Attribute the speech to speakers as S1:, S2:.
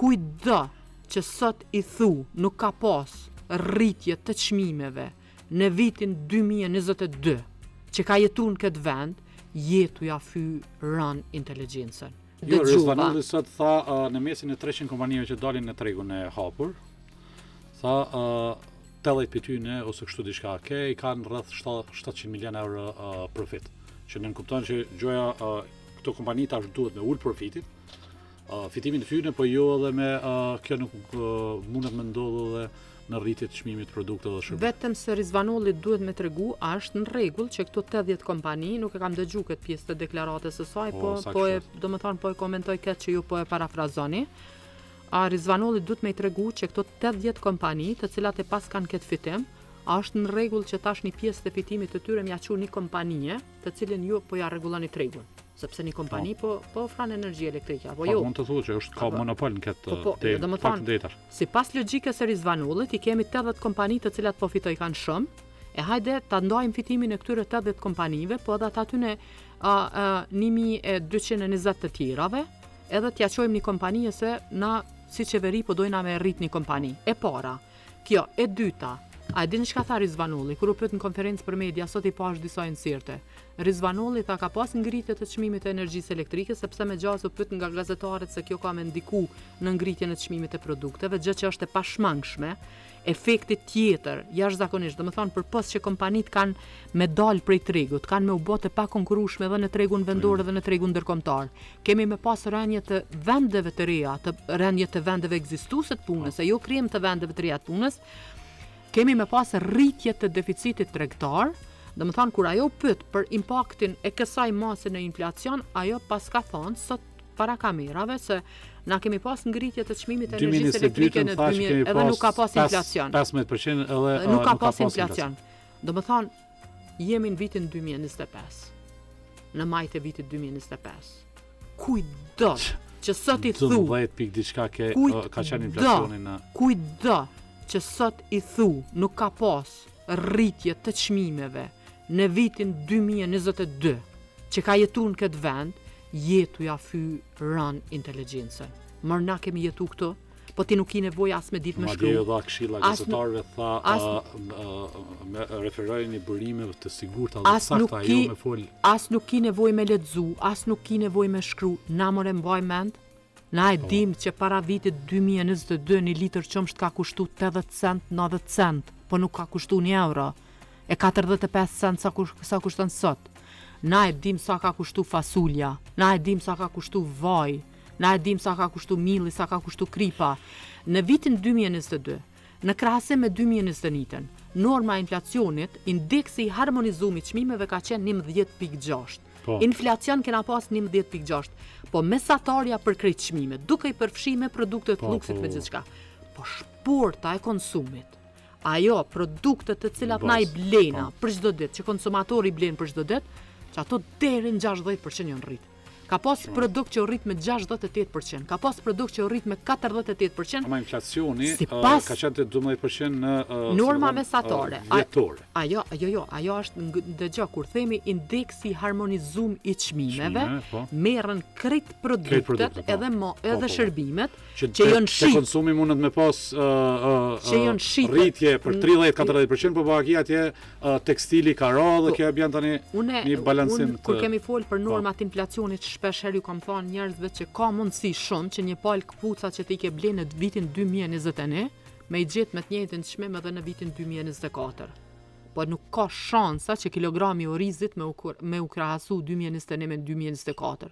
S1: kujdo që sot i thu nuk ka pas rritje të çmimeve në vitin 2022 që ka jetu në këtë vend, jetu ja rën inteligjencën.
S2: Jo, Rizvanulli sot tha në mesin e 300 kompanive që dalin në tregun e hapur, tha 80 për tyne ose kështu diçka i kanë rreth 700 milion euro profit. Që në kupton që gjoja këto kompani tash duhet me ul profitin, fitimin e tyre, po jo edhe me kjo nuk mundet me ndodhë edhe në rritje të çmimit të produkteve dhe shërbimeve.
S1: Vetëm se Rizvanulli duhet me tregu, është në rregull që këto 80 kompani, nuk e kam dëgjuar këtë pjesë të deklaratës së saj, po e komentoj këtë që ju po e parafrazoni. Rizvanulli duhet me i tregu që këto 80 kompani, të cilat e pas kanë këtë fitim, është në rregull që tash një pjesë të fitimit të tyre mja quh një kompanie, të cilën ju po ja rregulloni tregun. Sepse një kompani po ofron energji elektrike, apo jo?
S2: Mund të thuhet që është ka monopol në këtë detar.
S1: Sipas logjikës së Rizvanullit, i kemi 80 kompani të cilat po fitojnë kanë shumë, e hajde ta ndajmë fitimin e këtyre 80 kompanive, po edhe aty në 1220 të tjerave, edhe t'ja çojmë një kompani se na si qeveri po dojna me rrit një kompani. E para, kjo, e dyta, a e dini çka tha Rizvanulli kur u pyet në konferencë për media sot i pash disa inserte. Rizvanulli tha ka pas ngritje të çmimit të energjisë elektrike sepse me gjas u pyet nga gazetarët se kjo ka me ndiku në ngritjen e çmimit të produkteve, gjë që është e pashmangshme. Efekti tjetër, jashtëzakonisht, domethënë përpos që kompanitë kanë me dal prej tregut, kanë me u bë të pakonkurrueshme edhe në tregun vendor dhe në tregun ndërkombëtar. Kemi me pas rënje të vendeve të reja, rënje të vendeve ekzistuese të punës, e jo krijim të vendeve të reja të punës. Kemi me pas rritje të deficitit tregtar, domethënë kur ajo pyet për impaktin e kësaj mase në inflacion, ajo pas ka thonë sot para kamerave se na kemi pas ngritje të çmimit të energjisë elektrike në 2000 edhe nuk ka pas inflacion.
S2: 15% edhe
S1: nuk ka pas inflacion. Domethënë jemi në vitin 2025. Në maj të vitit 2025. Kujdo që sot i thu
S2: 10 pikë diçka ka qenë inflacioni në
S1: kujdo që sot i thu nuk ka pas rritje të çmimeve në vitin 2022 që ka jetu në këtë vend, jetu ja rën inteligjencën. Mërë na kemi jetu këto, po ti nuk i nevojë as me ditë me shkruaj.
S2: Madje dha këshilla gazetarëve tha referojnë burimeve të sigurta dhe sakta, jo me fol.
S1: As nuk i nevojë me lexu, as nuk i nevojë me shkru. Na more mbaj mend. Na e dim që para vitit 2022 një litër qumsht ka kushtu 80 cent, 90 cent, po nuk ka kushtu 1 euro. E 45 cent sa kushton sot. Na e dim sa ka kushtu fasulja, na e dim sa ka kushtu vaj, na e dim sa ka kushtu milli, sa ka kushtu kripa. Në vitin 2022, në krahasim me 2021, norma e inflacionit, indeksi i harmonizumit çmimeve ka qenë 11.6. Inflacion kena pas 11.6, po mesatarja për krejt çmimet, duke i përfshi me produktet të luksit me gjithçka. Po shporta e konsumit, ajo produktet të cilat na i blena për çdo ditë, që konsumatori blen për çdo ditë, që ato deri në 60% janë rrit. Ka pas produkt që u rrit me 68%, ka pas produkt që u rrit me 48%.
S2: Ama inflacioni ka qenë të 12% në
S1: norma mesatare.
S2: Vjetore.
S1: Ajo është dëgjoj kur themi indeksi harmonizum i çmimeve, merren krejt produktet edhe shërbimet që janë shit.
S2: Te konsumi mundet me pas rritje për 30-40%, po baki atje tekstili ka radhë, kjo e bën tani një balancim.
S1: Kur kemi fol për normat inflacionit shpesh herë ju kam thënë njerëzve që ka mundësi shumë që një palë këpuca që ti ke blenë në vitin 2021 me i gjetë me të njëjtin çmim edhe në vitin 2024. Po nuk ka shansa që kilogrami i orizit me u krahasu 2021 me 2024.